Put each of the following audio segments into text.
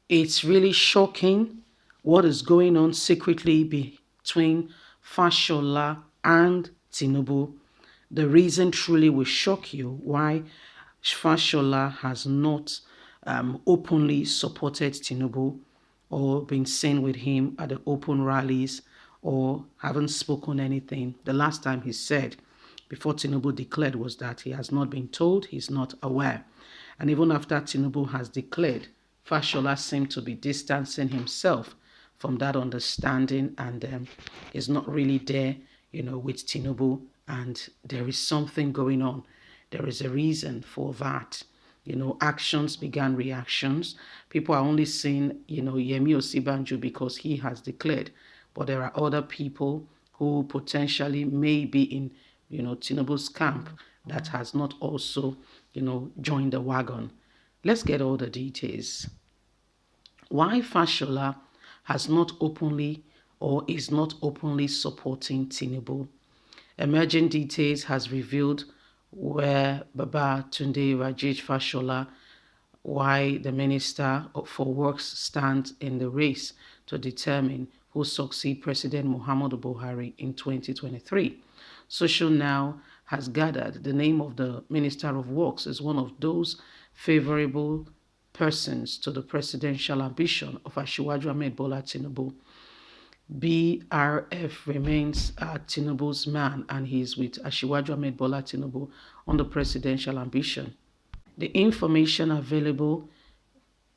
It's really shocking what is going on secretly between Fashola and Tinubu. The reason truly will shock you why Fashola has not openly supported Tinubu or been seen with him at the open rallies or haven't spoken anything. The last time he said before Tinubu declared was that he has not been told, he's not aware. And even after Tinubu has declared, Fashola seemed to be distancing himself from that understanding and is not really there, with Tinubu. And there is something going on. There is a reason for that. Actions began reactions. People are only seeing, Yemi Osibanju because he has declared. But there are other people who potentially may be in, Tinubu's camp that has not also, joined the wagon. Let's get all the details. Why Fashola has not openly or is not openly supporting Tinubu. Emerging details has revealed where Baba Tunde Rajesh Fashola, why the Minister for Works stands in the race to determine who succeed President Muhammadu Buhari in 2023. Social Now has gathered the name of the Minister of Works as one of those favorable persons to the presidential ambition of Asiwaju Ahmed Bola Tinubu. BRF remains Tinubu's man and he is with Asiwaju Ahmed Bola Tinubu on the presidential ambition. The information available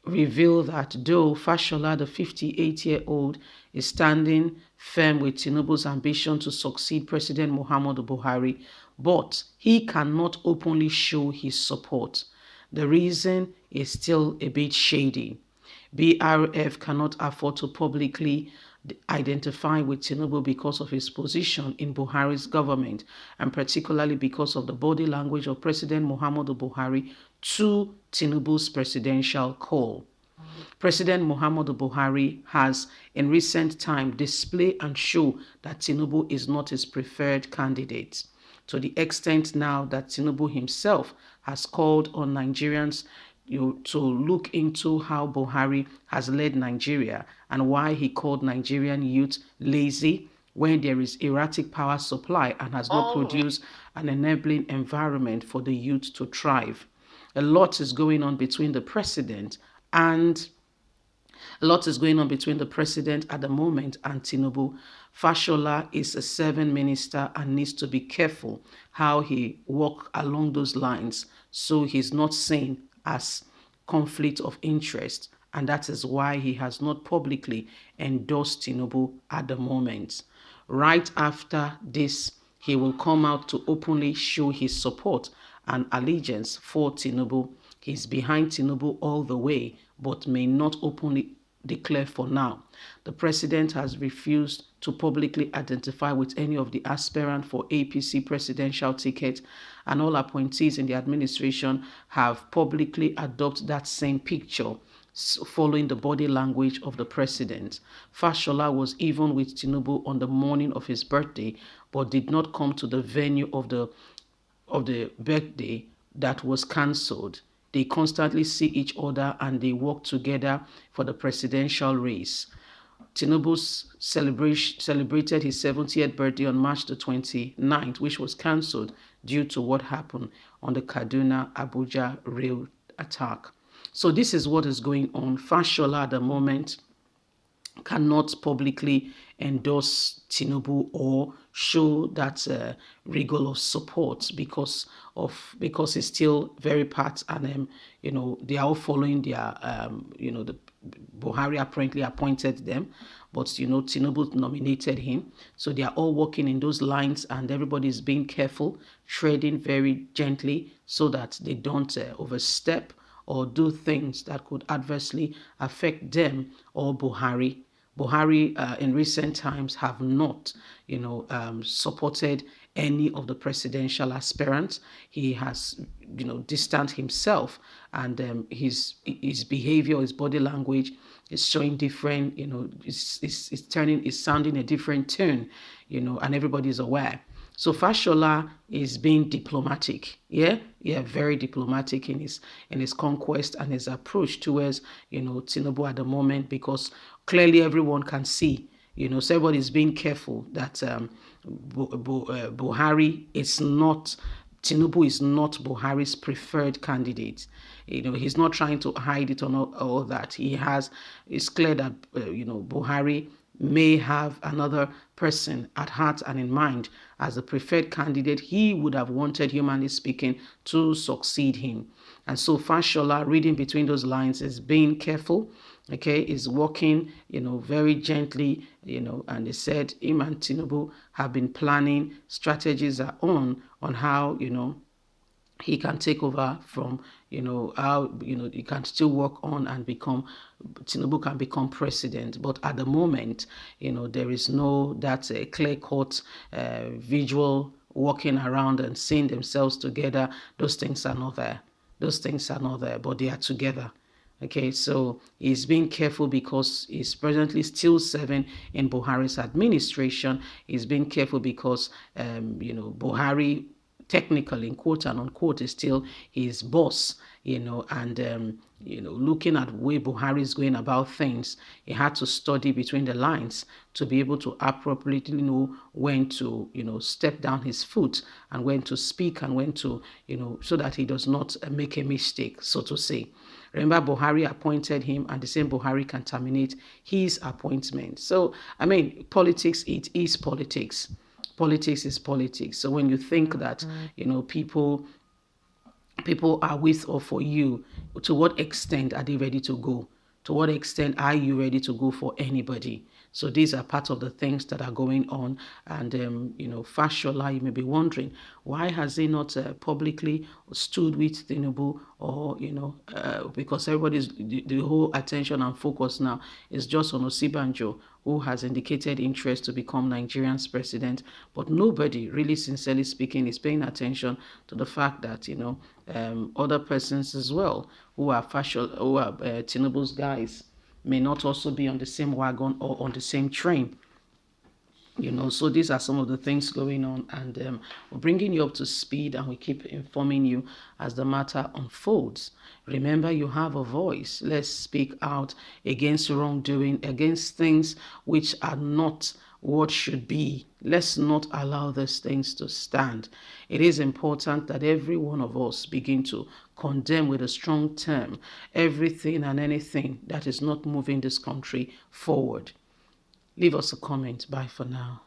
reveal that though Fashola, the 58-year-old, is standing firm with Tinubu's ambition to succeed President Muhammadu Buhari, but he cannot openly show his support. The reason is still a bit shady. BRF cannot afford to publicly identify with Tinubu because of his position in Buhari's government, and particularly because of the body language of President Muhammadu Buhari to Tinubu's presidential call. President Muhammadu Buhari has in recent time displayed and shown that Tinubu is not his preferred candidate, to the extent now that Tinubu himself has called on Nigerians to look into how Buhari has led Nigeria and why he called Nigerian youth lazy when there is erratic power supply and has not produced an enabling environment for the youth to thrive. A lot is going on between the president and a lot is going on between the president at the moment and Tinubu. Fashola is a serving minister and needs to be careful how he walk along those lines so he's not seen as conflict of interest. And that is why he has not publicly endorsed Tinubu at the moment. Right after this, he will come out to openly show his support and allegiance for Tinubu. He's behind Tinubu all the way, but may not openly declare for now. The president has refused to publicly identify with any of the aspirants for APC presidential ticket, and all appointees in the administration have publicly adopted that same picture following the body language of the president. Fashola was even with Tinubu on the morning of his birthday, but did not come to the venue of the birthday that was cancelled. They constantly see each other and they work together for the presidential race. Tinubu celebrated his 70th birthday on March the 29th, which was cancelled due to what happened on the Kaduna-Abuja rail attack. So this is what is going on. Fashola at the moment cannot publicly endorse Tinubu or show that rigor of support because it's still very part and they are all following their the Buhari apparently appointed them, but Tinubu nominated him, so they are all working in those lines and everybody is being careful, treading very gently so that they don't overstep or do things that could adversely affect them or Buhari. Buhari in recent times have not, supported any of the presidential aspirants. He has, distanced himself, and his behavior, his body language is showing different, it's sounding a different tune, and everybody is aware. So Fashola is being diplomatic. Yeah, very diplomatic in his conquest and his approach towards, Tinubu at the moment, because clearly everyone can see, so everybody's being careful that Buhari is not. Tinubu is not Buhari's preferred candidate. He's not trying to hide it or all that. It's clear that, Buhari may have another person at heart and in mind as the preferred candidate he would have wanted, humanly speaking, to succeed him. And so Fashola, reading between those lines, is being careful, okay, is walking, very gently, and they said him and Tinubu have been planning, strategies are on how, he can take over from, how, he can still work on and Tinubu can become president. But at the moment, there is no that clear-cut visual walking around and seeing themselves together. Those things are not there. Those things are not there, but they are together. Okay, so he's being careful because he's presently still serving in Buhari's administration. He's being careful because, Buhari technically, in quote and unquote, is still his boss, and, looking at the way Buhari is going about things, he had to study between the lines to be able to appropriately know when to, step down his foot and when to speak and when to, so that he does not make a mistake, so to say. Remember, Buhari appointed him, and the same Buhari can terminate his appointment. So, I mean, politics, it is politics. Politics is politics. So when you think that, people are with or for you, to what extent are they ready to go? To what extent are you ready to go for anybody? So these are part of the things that are going on. And, Fashola, you may be wondering, why has he not publicly stood with Tinubu? Or, because the whole attention and focus now is just on Osibanjo, who has indicated interest to become Nigerian's president. But nobody, really sincerely speaking, is paying attention to the fact that, other persons as well who are Tinubu's guys may not also be on the same wagon or on the same train. So these are some of the things going on, and we're bringing you up to speed, and we keep informing you as the matter unfolds. Remember, you have a voice. Let's speak out against wrongdoing, against things which are not what should be. Let's not allow these things to stand. It is important that every one of us begin to condemn with a strong term everything and anything that is not moving this country forward. Leave us a comment. Bye for now.